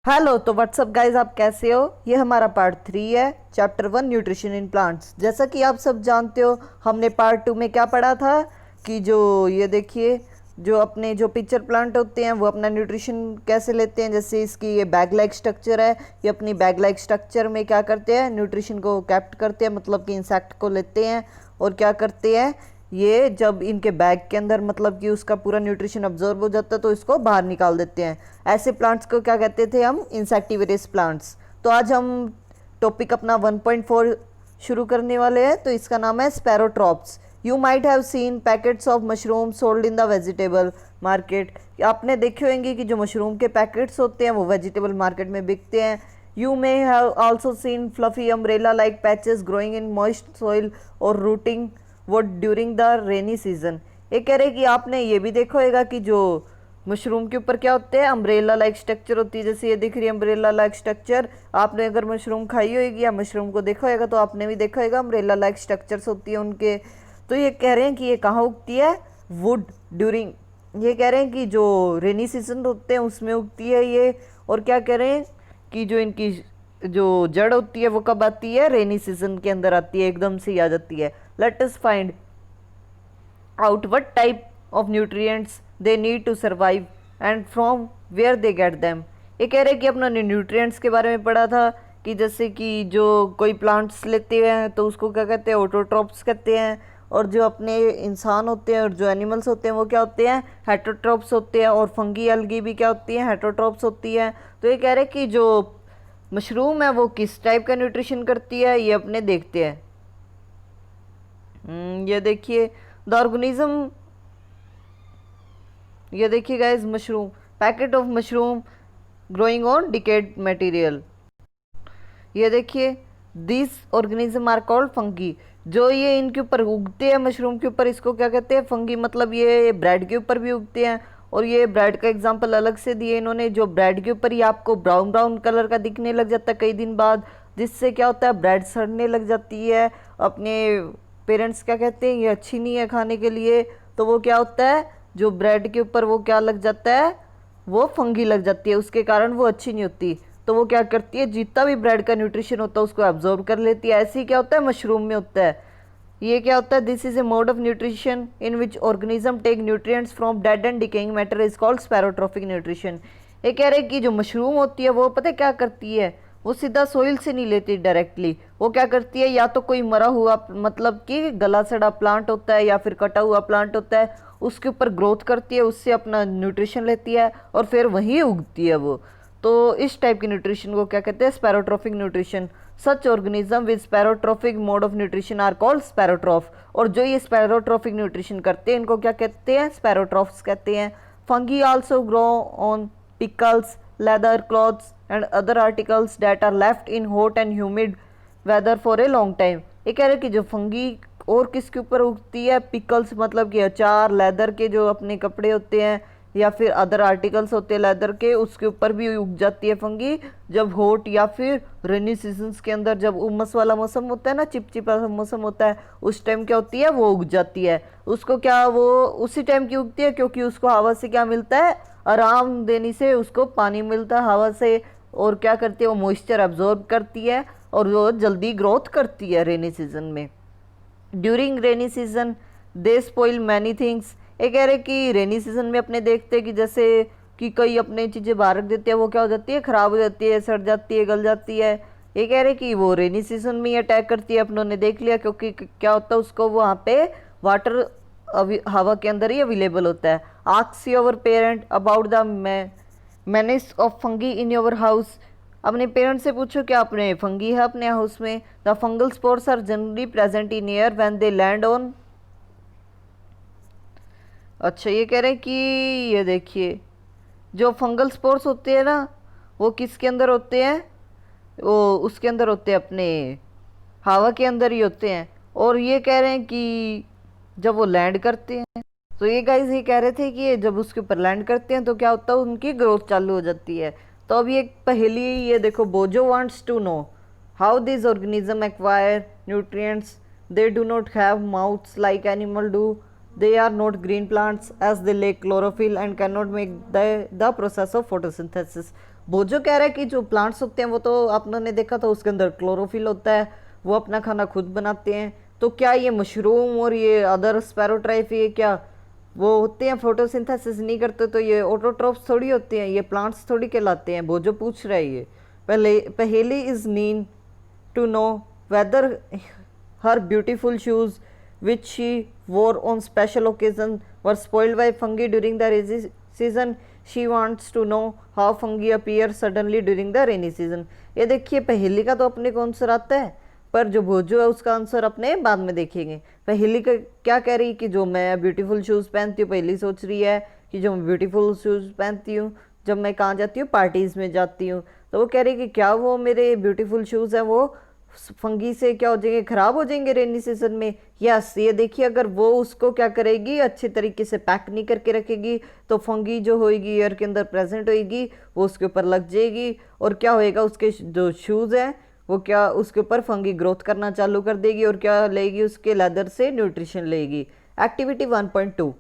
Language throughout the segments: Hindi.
हेलो, तो व्हाट्सअप गाइस, आप कैसे हो। ये हमारा पार्ट 3 है, चैप्टर 1 न्यूट्रिशन इन प्लांट्स। जैसा कि आप सब जानते हो, हमने पार्ट 2 में क्या पढ़ा था कि जो ये देखिए, जो अपने जो पिक्चर प्लांट होते हैं वो अपना न्यूट्रिशन कैसे लेते हैं। जैसे इसकी ये बैग लाइक स्ट्रक्चर है, ये अपनी बैग लाइक स्ट्रक्चर में क्या करते हैं, न्यूट्रिशन को कैप्ट करते हैं, मतलब कि इंसेक्ट को लेते हैं और क्या करते हैं, ये जब इनके बैग के अंदर मतलब कि उसका पूरा न्यूट्रिशन अब्जॉर्ब हो जाता है तो इसको बाहर निकाल देते हैं। ऐसे प्लांट्स को क्या कहते थे हम, इंसेक्टिवेरियस प्लांट्स। तो आज हम टॉपिक अपना 1.4 शुरू करने वाले हैं। तो इसका नाम है saprotrophs. You might have seen packets of mushroom sold in the vegetable market. आपने देखे होंगे कि जो मशरूम के पैकेट्स होते हैं वो वेजिटेबल मार्केट में बिकते हैं। You may have also seen fluffy umbrella like patches growing in moist soil और rotting wood during the rainy season. ये कह रहे कि आपने ये भी देखा होगा कि जो मशरूम के ऊपर क्या होते हैं, अम्ब्रेला लाइक स्ट्रक्चर होती है। जैसे ये दिख रही है अम्ब्रेला लाइक स्ट्रक्चर। आपने अगर मशरूम खाई होगी या मशरूम को देखा होगा तो आपने भी देखा होगा अम्ब्रेला लाइक स्ट्रक्चर्स होती है उनके। तो ये कह रहे हैं कि ये कहाँ उगती है, वुड ड्यूरिंग, ये कह रहे हैं कि जो रेनी सीजन होते हैं उसमें उगती है ये। और क्या कह रहे हैं कि जो इनकी जो जड़ होती है वो कब आती है, रेनी सीजन के अंदर आती है, एकदम से ही आ जाती है। Let us find out what type of nutrients they need to survive and from where they get them। ये कह रहे हैं कि अपना न्यूट्रिएंट्स के बारे में पढ़ा था कि जैसे कि जो कोई प्लांट्स लेते हैं तो उसको क्या कहते हैं, ऑटोट्रॉप्स कहते हैं। और जो अपने इंसान होते हैं और जो एनिमल्स होते हैं वो क्या होते हैं, हेटरोट्रॉप्स होते हैं। और फंगी एल्गी भी क्या होती है, हेटरोट्रॉप्स होती है। तो ये कह रहे हैं कि जो मशरूम है वो किस टाइप का न्यूट्रिशन करती है, ये अपने देखते हैं। ये देखिए द ऑर्गेनिज्म, ये देखिए guys, mushroom, packet of mushroom growing on decayed material. ये देखिए this organism are called fungi. जो ये इनके ऊपर उगते हैं मशरूम के ऊपर, इसको क्या कहते हैं, फंगी। मतलब ये ब्रेड के ऊपर भी उगते हैं। और ये ब्रेड का एग्जांपल अलग से दिए इन्होंने। जो ब्रेड के ऊपर ही आपको ब्राउन ब्राउन कलर का दिखने लग जाता है कई दिन बाद, जिससे क्या होता है, ब्रेड सड़ने लग जाती है। अपने पेरेंट्स क्या कहते हैं, ये अच्छी नहीं है खाने के लिए। तो वो क्या होता है, जो ब्रेड के ऊपर वो क्या लग जाता है, वो फंगी लग जाती है, उसके कारण वो अच्छी नहीं होती। तो वो क्या करती है, जितना भी ब्रेड का न्यूट्रिशन होता है उसको एब्जॉर्ब कर लेती है। ऐसे ही क्या होता है, मशरूम में होता है। ये क्या होता है, this is a mode of nutrition in which organism take nutrients from dead and decaying matter is called saprotrophic nutrition. ये कह रहे हैं कि जो मशरूम होती है वो पता है क्या करती है, वो सीधा सोइल से नहीं लेती डायरेक्टली। वो क्या करती है, या तो कोई मरा हुआ मतलब कि गला सड़ा प्लांट होता है या फिर कटा हुआ प्लांट होता है, उसके ऊपर ग्रोथ करती है, उससे अपना न्यूट्रिशन लेती है और फिर वहीं उगती है वो। तो इस टाइप की न्यूट्रिशन को क्या कहते हैं, saprotrophic nutrition. Such organism with saprotrophic mode of nutrition are called saprotrophs. और जो ये स्पैरोट्रॉफिक न्यूट्रिशन करते हैं इनको क्या कहते हैं, स्पैरोट्रॉफ्स कहते हैं। Fungi also grow on pickles, leather cloths and other articles that are left in hot and humid weather for a long time। ये कह रहे हैं कि जो फंगी और किसके ऊपर उगती है, पिकल्स मतलब कि अचार, लेदर के जो अपने कपड़े होते हैं या फिर अदर आर्टिकल्स होते हैं लेदर के, उसके ऊपर भी उग जाती है फंगी। जब हॉट या फिर रेनी सीजन्स के अंदर जब उमस वाला मौसम होता है ना, चिपचिपा मौसम होता है, उस टाइम क्या होती है, वो उग जाती है। उसको क्या, वो उसी टाइम की उगती है क्योंकि उसको हवा से क्या मिलता है, आराम देने से उसको पानी मिलता है हवा से। और क्या करती है, वो मॉइस्चर अब्जॉर्ब करती है और वो जल्दी ग्रोथ करती है रेनी सीजन में। ड्यूरिंग रेनी सीजन दे स्पॉइल मैनी थिंग्स। ये कह रहे कि रेनी सीजन में अपने देखते हैं कि जैसे कि कई अपने चीज़ें बाहर रख देते हैं, वो क्या हो जाती है, ख़राब हो जाती है, सड़ जाती है, गल जाती है। ये कह रहे कि वो रेनी सीजन में ही अटैक करती है, अपनों ने देख लिया। क्योंकि क्या होता है, उसको वहाँ पे वाटर हवा के अंदर ही अवेलेबल होता है। Ask your parent about the manage of fungi in your house. अपने पेरेंट्स से पूछो क्या अपने फंगी है अपने हाउस में। The fungal spores are generally present in air when they land on. अच्छा, ये कह रहे हैं कि ये देखिए जो फंगल स्पोर्स होते हैं ना, वो किसके अंदर होते हैं, वो उसके अंदर होते हैं, अपने हवा के अंदर ही होते हैं। और ये कह रहे हैं कि जब वो लैंड करते हैं, तो ये गाइस ये कह रहे थे कि ये जब उसके ऊपर लैंड करते हैं तो क्या होता है, उनकी ग्रोथ चालू हो जाती है। तो अब ये पहेली, ये देखो, Boojho wants to know how this organism acquire nutrients. They do not have mouths like animal do. They are not green plants as they lack chlorophyll and cannot make the process of photosynthesis। वो जो कह रहा है कि जो प्लांट्स होते हैं वो तो आपने देखा था उसके अंदर क्लोरोफिल होता है, वो अपना खाना खुद बनाते हैं। तो क्या ये मशरूम और ये अदर स्पैरोट्राइफ ये क्या वो होते हैं फोटोसिंथेसिस नहीं करते, तो ये ऑटोट्रोफ्स थोड़ी होते हैं, ये प्लांट्स थोड़ी कहलाते हैं। वो जो पूछ रहा है ये पहले Paheli is keen to know whether her beautiful shoes which she wore on special occasion were spoiled by fungi during the rainy season. She wants to know how fungi appear suddenly during the rainy season. ये देखिए पहेली का तो अपने को आंसर आता है, पर जो भोजो है उसका आंसर अपने बाद में देखेंगे। पहेली का क्या कह रही है कि जो मैं ब्यूटीफुल शूज़ पहनती हूँ, पहेली सोच रही है कि जो मैं ब्यूटीफुल शूज़ पहनती हूँ जब मैं कहाँ जाती हूँ, पार्टीज़ में जाती हूँ, तो वो कह रही है कि क्या वो मेरे ब्यूटीफुल शूज़ हैं वो फंगी से क्या हो जाएंगे, खराब हो जाएंगे रेनी सीजन में। यस, ये देखिए अगर वो उसको क्या करेगी, अच्छे तरीके से पैक नहीं करके रखेगी तो फंगी जो होएगी एयर के अंदर प्रेजेंट होएगी, वो उसके ऊपर लग जाएगी और क्या होएगा, उसके जो शूज़ हैं वो क्या उसके ऊपर फंगी ग्रोथ करना चालू कर देगी और क्या लेगी, उसके लेदर से न्यूट्रिशन लेगी। Activity 1.2,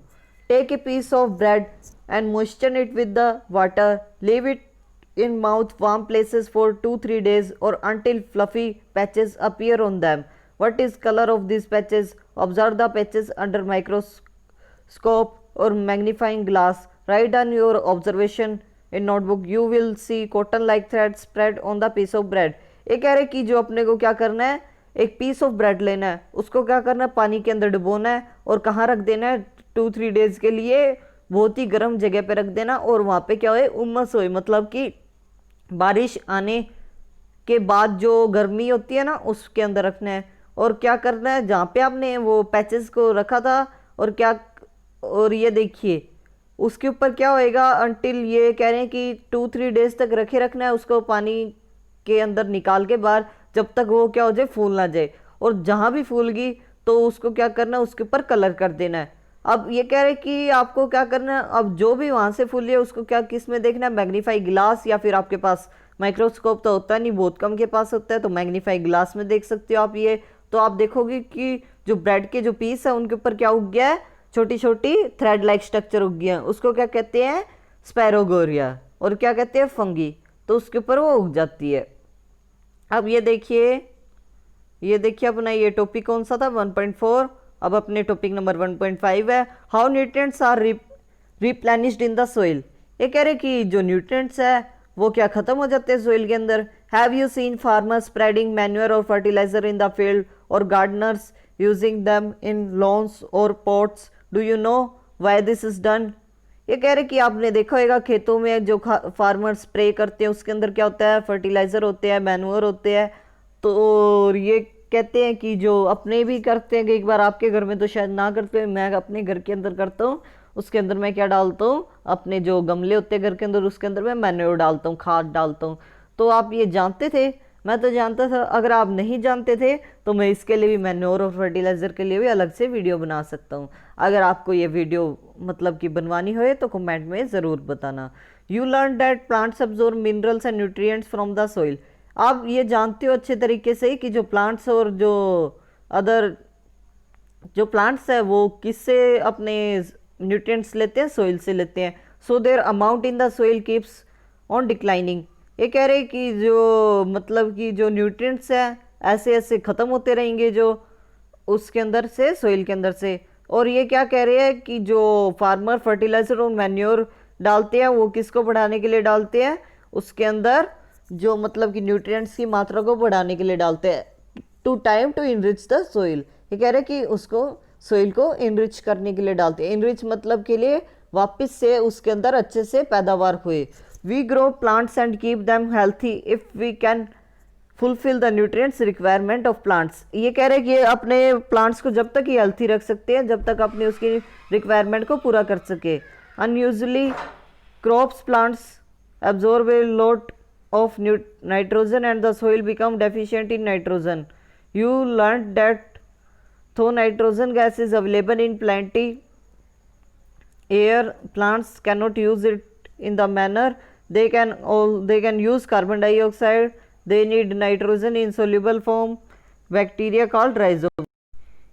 take a piece of bread and moisten it with the water, leave it in mouth warm places for 2-3 days or until fluffy patches appear on them. What is color of these patches? Observe the patches under microscope or magnifying glass. Write down your observation in notebook. You will see cotton like threads spread on the piece of bread. ये कह रहे कि जो अपने को क्या करना है, एक पीस ऑफ ब्रेड लेना है, उसको क्या करना है, पानी के अंदर डुबोना है और कहाँ रख देना है, 2-3 डेज के लिए बहुत ही गर्म जगह पे रख देना और वहाँ पे क्या होए, उमस होए, मतलब कि बारिश आने के बाद जो गर्मी होती है ना उसके अंदर रखना है। और क्या करना है, जहाँ पे आपने वो पैचेस को रखा था और क्या, और ये देखिए उसके ऊपर क्या होएगा, अनटिल ये कह रहे हैं कि 2-3 डेज तक रखे रखना है उसको पानी के अंदर निकाल के बाहर, जब तक वो क्या हो जाए, फूल ना जाए। और जहाँ भी फूल गई तो उसको क्या करना है, उसके ऊपर कलर कर देना है। अब ये कह रहे कि आपको क्या करना है, अब जो भी वहाँ से फूल है उसको क्या किस में देखना है, मैग्नीफाई ग्लास, या फिर आपके पास माइक्रोस्कोप तो होता नहीं, बहुत कम के पास होता है, तो मैग्नीफाई ग्लास में देख सकते हो आप ये। तो आप देखोगे कि जो ब्रेड के जो पीस है उनके ऊपर क्या उग गया है, छोटी छोटी थ्रेड लाइक स्ट्रक्चर उग गया है, उसको क्या कहते हैं, स्पैरोगोरिया, और क्या कहते हैं, फंगी। तो उसके ऊपर वो उग जाती है। अब ये देखिए अपना ये टॉपिक कौन सा था, 1.4। अब अपने टॉपिक नंबर 1.5 है, how nutrients are replenished in the soil. ये कह रहे कि जो न्यूट्रिएंट्स है वो क्या खत्म हो जाते हैं सोइल के अंदर। Have you seen farmers spreading manure और फर्टिलाइजर इन द फील्ड और gardeners using them in lawns और pots, do you know why this is done. ये कह रहे कि आपने देखा होगा खेतों में जो फार्मर स्प्रे करते हैं उसके अंदर क्या होता है, फर्टिलाइजर होते हैं, मैन्योर होते हैं। तो ये कहते हैं कि जो अपने भी करते हैं, कि एक बार आपके घर में तो शायद ना करते हैं, मैं अपने घर के अंदर करता हूँ। उसके अंदर मैं क्या डालता हूँ, अपने जो गमले होते हैं घर के अंदर उसके अंदर मैं मैन्योर डालता हूँ, खाद डालता हूँ। तो आप ये जानते थे, मैं तो जानता था। अगर आप नहीं जानते थे तो मैं इसके लिए भी, मैन्योर और फर्टिलाइज़र के लिए भी अलग से वीडियो बना सकता हूँ। अगर आपको ये वीडियो मतलब कि बनवानी हो तो कमेंट में ज़रूर बताना। You learn that plants absorb minerals and nutrients from the soil. आप ये जानते हो अच्छे तरीके से कि जो प्लांट्स और जो अदर जो प्लांट्स है वो किससे अपने न्यूट्रिएंट्स लेते हैं, सोइल से लेते हैं। So their amount in the soil keeps on declining. ये कह रहे कि जो मतलब कि जो न्यूट्रिएंट्स हैं ऐसे ऐसे ख़त्म होते रहेंगे जो उसके अंदर से, सोइल के अंदर से। और ये क्या कह रहे हैं कि जो फार्मर फर्टिलाइज़र और मैन्योर डालते हैं वो किसको बढ़ाने के लिए डालते हैं, उसके अंदर जो मतलब कि न्यूट्रिएंट्स की मात्रा को बढ़ाने के लिए डालते हैं। To time to enrich the soil. ये कह रहे हैं कि उसको सोइल को इनरिच करने के लिए डालते हैं। इनरिच मतलब के लिए वापस से उसके अंदर अच्छे से पैदावार हुए। We grow plants and keep them healthy if we can fulfil the nutrients requirement of plants. ये कह रहे हैं कि अपने प्लांट्स को जब तक ही हेल्थी रख सकते हैं जब तक अपने उसकी रिक्वायरमेंट को पूरा कर सके। Unusually crops plants absorb a lot of nitrogen and the soil become deficient in nitrogen. You learned that though nitrogen gas is available in plenty air, plants cannot use it in the manner they can use carbon dioxide. They need nitrogen in soluble form, bacteria called rhizome.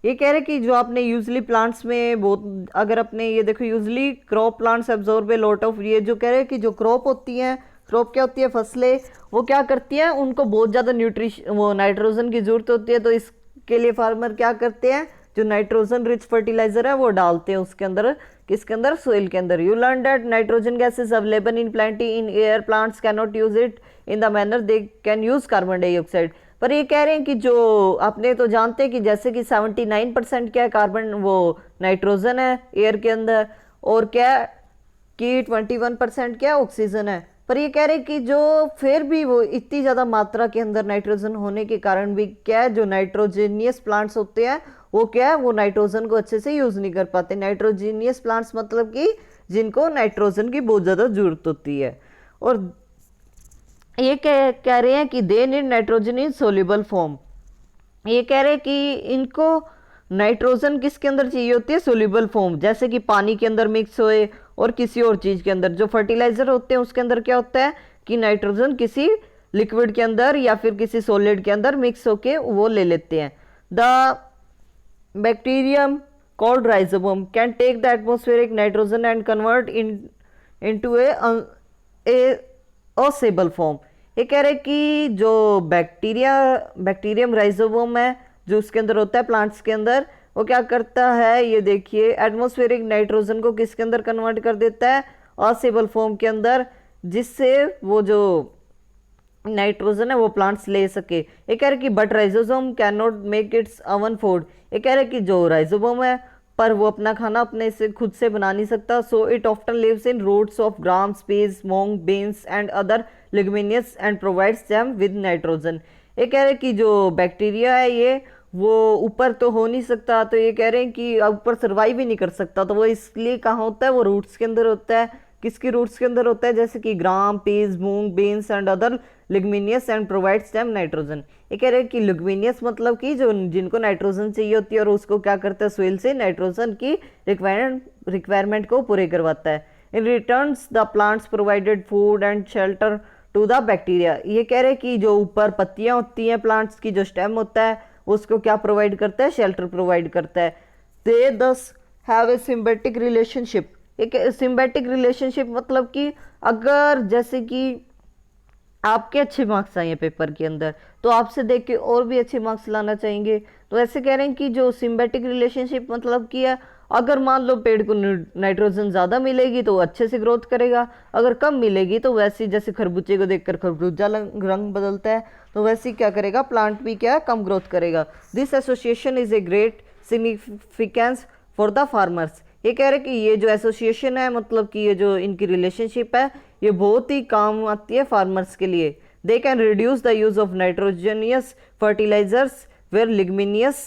ये कह रहे कि जो आपने यूजली प्लांट्स में बहुत, अगर अपने ये देखो usually crop plants absorb a lot of, ये जो कह रहे हैं कि जो क्रॉप होती हैं क्रॉप क्या होती है, फसलें, वो क्या करती हैं, उनको बहुत ज़्यादा न्यूट्रिशन वो नाइट्रोजन की जरूरत होती है, तो इसके लिए फार्मर क्या करते हैं, जो नाइट्रोजन रिच फर्टिलाइजर है वो डालते हैं उसके अंदर, किसके अंदर, सोइल के अंदर। You learn that nitrogen gas is available in plenty in air, plants can not use it in the manner they can use carbon dioxide. पर ये कह रहे हैं कि जो आपने तो जानते हैं कि जैसे कि 79% क्या है, कार्बन वो नाइट्रोजन है एयर के अंदर, और क्या कि 21% क्या ऑक्सीजन है। पर ये कह रहे हैं कि जो फिर भी वो इतनी ज़्यादा मात्रा के अंदर नाइट्रोजन होने के कारण भी क्या है, जो नाइट्रोजीनियस प्लांट्स होते हैं वो क्या है, वो नाइट्रोजन को अच्छे से यूज़ नहीं कर पाते। नाइट्रोजीनियस प्लांट्स मतलब कि जिनको नाइट्रोजन की बहुत ज़्यादा जरूरत होती है। और ये कह रहे हैं कि they need nitrogen in soluble form. ये कह रहे हैं कि इनको नाइट्रोजन किसके अंदर चाहिए होती है, सोल्यूबल फॉर्म, जैसे कि पानी के अंदर मिक्स होए और किसी और चीज़ के अंदर। जो फर्टिलाइजर होते हैं उसके अंदर क्या होता है कि नाइट्रोजन किसी लिक्विड के अंदर या फिर किसी सॉलिड के अंदर मिक्स होके वो ले लेते हैं। The bacterium called rhizobum can take the atmospheric nitrogen and convert into a usable form. ये कह रहे कि जो बैक्टीरियम राइजोबोम है जो उसके अंदर होता है प्लांट्स के अंदर, वो क्या करता है, ये देखिए, एटमॉस्फेरिक नाइट्रोजन को किसके अंदर कन्वर्ट कर देता है, असेबल फॉर्म के अंदर, जिससे वो जो नाइट्रोजन है वो प्लांट्स ले सके। ये कह रहे कि but rhizobium can not make its own food. ये कह रहे कि जो राइजोबोम है पर वो अपना खाना अपने से खुद से बना नहीं सकता। So it often lives in roots of gram, peas, moong, beans and other leguminous and provides them with nitrogen. ये कह रहे कि जो बैक्टीरिया है ये वो ऊपर तो हो नहीं सकता, तो ये कह रहे हैं कि ऊपर सर्वाइव ही नहीं कर सकता, तो वो इसलिए कहाँ होता है, वो रूट्स के अंदर होता है। किसकी रूट्स के अंदर होता है, जैसे कि gram, peas, moong, beans and other leguminous and provides them nitrogen. ये कह रहे हैं कि लिग्मिनियस मतलब कि जो जिनको नाइट्रोजन चाहिए होती है और उसको क्या करता है, सोइल से नाइट्रोजन की रिक्वायरमेंट को पूरे करवाता है। In returns the plants provided food and shelter to the bacteria. ये कह रहे हैं कि जो ऊपर पत्तियां होती हैं प्लांट्स की, जो स्टेम होता है उसको क्या प्रोवाइड करता है, शेल्टर प्रोवाइड करता है। दे दस हैव ए सिम्बायोटिक रिलेशनशिप। एक सिम्बायोटिक रिलेशनशिप मतलब कि अगर जैसे कि आपके अच्छे मार्क्स आए हैं पेपर के अंदर तो आपसे देख के और भी अच्छे मार्क्स लाना चाहेंगे, तो ऐसे कह रहे हैं कि जो सिम्बायोटिक रिलेशनशिप मतलब कि है, अगर मान लो पेड़ को नाइट्रोजन ज़्यादा मिलेगी तो अच्छे से ग्रोथ करेगा, अगर कम मिलेगी तो वैसे जैसे खरबूजे को देखकर खरबूजा रंग बदलता है तो वैसे क्या करेगा, प्लांट भी क्या कम ग्रोथ करेगा। This association is a great significance for the farmers. ये कह रहे कि ये जो एसोसिएशन है मतलब कि ये जो इनकी रिलेशनशिप है ये बहुत ही काम आती है फार्मर्स के लिए। They can reduce the use of nitrogenous fertilisers where leguminous,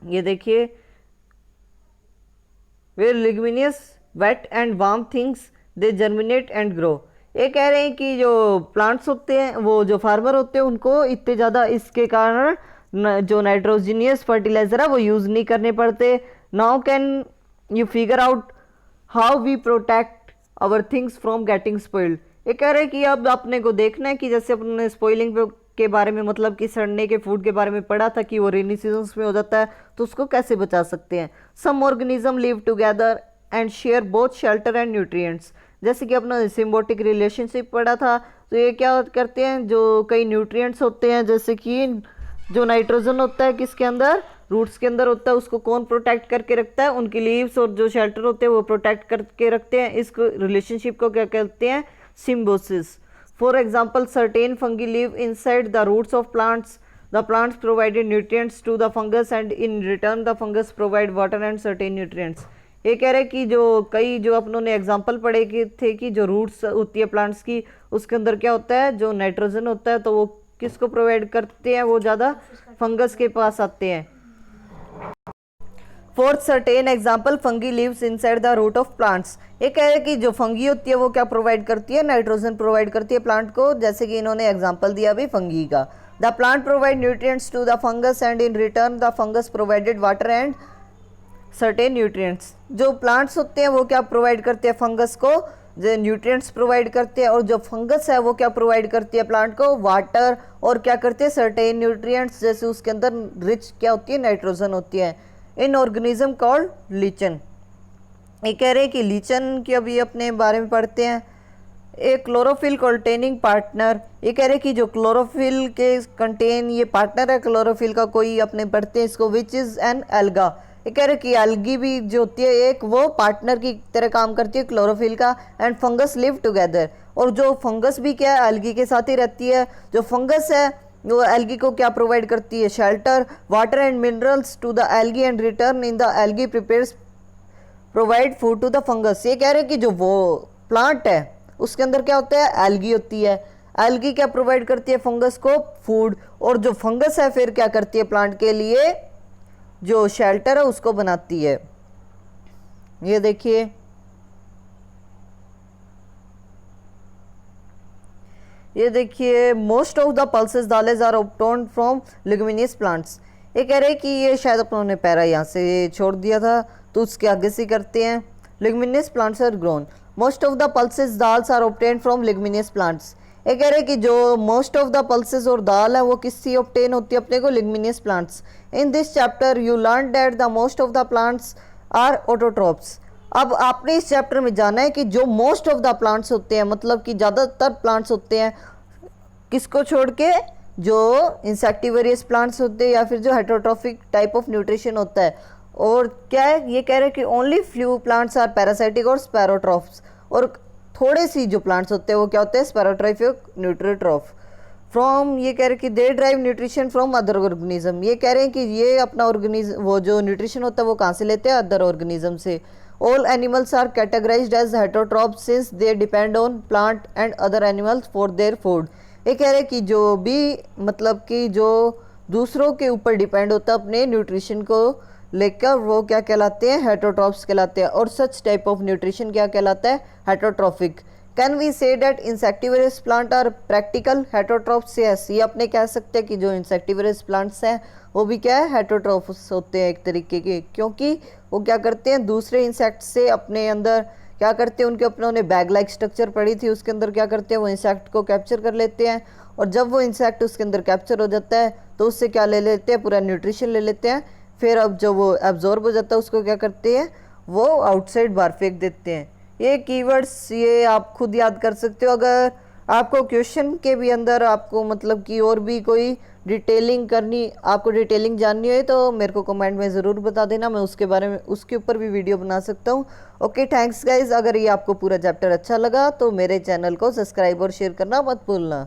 ये देखिए, where leguminous wet and warm things they germinate and grow. ये कह रहे हैं कि जो प्लांट्स होते हैं वो जो फार्मर होते हैं उनको इतने ज़्यादा इसके कारण जो नाइट्रोजनियस फर्टिलाइजर है वो यूज़ नहीं करने पड़ते। Now can you figure out how we protect our things from getting spoiled. ये कह रहे हैं कि अब आपने को देखना है कि जैसे अपने स्पॉइलिंग के बारे में मतलब कि सड़ने के फूड के बारे में पढ़ा था कि वो रेनी सीजन्स में हो जाता है, तो उसको कैसे बचा सकते हैं। Some organism live together and share both shelter and nutrients. जैसे कि अपना सिम्बायोटिक रिलेशनशिप पढ़ा था, तो ये क्या करते हैं, जो कई न्यूट्रिएंट्स होते हैं जैसे कि जो नाइट्रोजन होता है किसके अंदर, रूट्स के अंदर होता है, उसको कौन प्रोटेक्ट करके रखता है, उनकी लीव्स और जो शेल्टर होते हैं वो प्रोटेक्ट करके रखते हैं। इस रिलेशनशिप को क्या कहते हैं, symbiosis. For example certain fungi live inside the roots of plants, the plants provided nutrients to the fungus and in return the fungus provide water and certain nutrients. ये कह रहे कि जो कई जो अपनों ने एग्जाम्पल पढ़े कि थे कि जो रूट्स होती है प्लांट्स की उसके अंदर क्या होता है, जो नाइट्रोजन होता है, तो वो किसको प्रोवाइड करते हैं, वो ज़्यादा फंगस के पास आते हैं। Fourth certain example fungi lives inside the root of plants. ये कह रहे कि जो फंगी होती है वो क्या प्रोवाइड करती है, नाइट्रोजन प्रोवाइड करती है प्लांट को, जैसे कि इन्होंने एग्जाम्पल दिया अभी फंगी का। The plant provide nutrients to the fungus and in return the fungus provided water and certain nutrients. जो प्लांट्स होते हैं वो क्या प्रोवाइड करते हैं, फंगस को जो न्यूट्रिएंट्स प्रोवाइड करते हैं, और जो फंगस है वो क्या प्रोवाइड करती है प्लांट को, वाटर, और क्या करते हैं, सर्टेन न्यूट्रिएंट्स, जैसे उसके अंदर रिच क्या होती है, नाइट्रोजन होती है। In organism called lichen. ये कह रहे हैं कि लीचन के अभी अपने बारे में पढ़ते हैं। ए क्लोरोफिल कंटेनिंग पार्टनर, ये कह रहे कि जो क्लोरोफिल के कंटेन ये पार्टनर है क्लोरोफिल का कोई अपने पढ़ते हैं इसको, विच इज एन एल्गा। ये कह रहे कि एल्गी भी जो होती है एक वो पार्टनर की तरह काम करती है क्लोरोफिल का। एंड फंगस लिव टुगेदर, और जो फंगस भी क्या है एल्गी के साथ ही रहती है। जो फंगस है वो एल्गी को क्या प्रोवाइड करती है, shelter, water and minerals to the algae and return in the algae prepares provide food to the fungus. ये कह रहे हैं कि जो वो प्लांट है उसके अंदर क्या होता है, एल्गी होती है। एल्गी क्या प्रोवाइड करती है फंगस को, फूड। और जो फंगस है फिर क्या करती है प्लांट के लिए, जो शेल्टर है उसको बनाती है। ये देखिए most of the pulses dals are obtained from leguminous plants. ये कह रहे हैं कि ये शायद अपनों ने पैरा यहाँ से छोड़ दिया था तो उसके आगे से करते हैं। Leguminous plants are grown, most of the pulses dals are obtained from leguminous plants. ये कह रहे हैं कि जो मोस्ट ऑफ द पल्सेस और दाल है वो किससे ऑब्टेन होती है अपने को, leguminous plants. In this chapter you learn that the most of the plants are autotrophs. अब आपने इस चैप्टर में जाना है कि जो मोस्ट ऑफ द प्लांट्स होते हैं, मतलब कि ज़्यादातर प्लांट्स होते हैं किसको छोड़ के, जो इंसेक्टिवेरियस प्लांट्स होते हैं या फिर जो हेटेरोट्रॉफिक टाइप ऑफ न्यूट्रिशन होता है। और क्या है, ये कह रहे हैं कि only few plants are parasitic और स्पैरोट्रॉफ्स, और थोड़े सी जो प्लांट्स होते हैं वो क्या होते हैं, स्पैरोट्रॉफिक न्यूट्रोट्रॉफ। फ्रॉम, ये कह रहे हैं कि they drive nutrition from other organism. ये कह रहे हैं कि ये अपना ऑर्गेनिज्म वो जो न्यूट्रिशन होता है वो कहाँ से लेते हैं, अदर ऑर्गेनिज्म से। All animals are categorised as heterotrophs since they depend on plant and other animals for their food. ये कह रहे हैं कि जो भी मतलब कि जो दूसरों के ऊपर डिपेंड होता है अपने न्यूट्रिशन को लेकर वो क्या कहलाते हैं, हेटेरोट्रॉफ्स कहलाते हैं। और सच टाइप ऑफ न्यूट्रिशन क्या कहलाता है, heterotrophic. Can we say that insectivorous plant are practical heterotrophs? Yes, ये अपने कह सकते हैं कि जो इंसेक्टिवेरियस प्लांट्स हैं वो भी क्या है, हेटेरोट्रॉफ्स होते हैं एक तरीके के, क्योंकि वो क्या करते हैं दूसरे इंसेक्ट से अपने अंदर क्या करते हैं, उनके अपने उन्हें बैग लाइक स्ट्रक्चर पड़ी थी उसके अंदर क्या करते हैं वो इंसेक्ट को कैप्चर कर लेते हैं। और जब वो इंसेक्ट उसके अंदर कैप्चर हो जाता है तो उससे क्या ले लेते हैं, पूरा न्यूट्रिशन ले लेते हैं। फिर अब जब वो एब्जॉर्ब हो जाता है उसको क्या करते हैं, वो आउटसाइड बाहर फेंक देते हैं। ये कीवर्ड्स ये आप खुद याद कर सकते हो। अगर आपको क्वेश्चन के भी अंदर आपको मतलब कि और भी कोई डिटेलिंग करनी, आपको डिटेलिंग जाननी हो तो मेरे को कमेंट में ज़रूर बता देना, मैं उसके बारे में उसके ऊपर भी वीडियो बना सकता हूँ। Okay, thanks guys. अगर ये आपको पूरा चैप्टर अच्छा लगा तो मेरे चैनल को सब्सक्राइब और शेयर करना मत भूलना।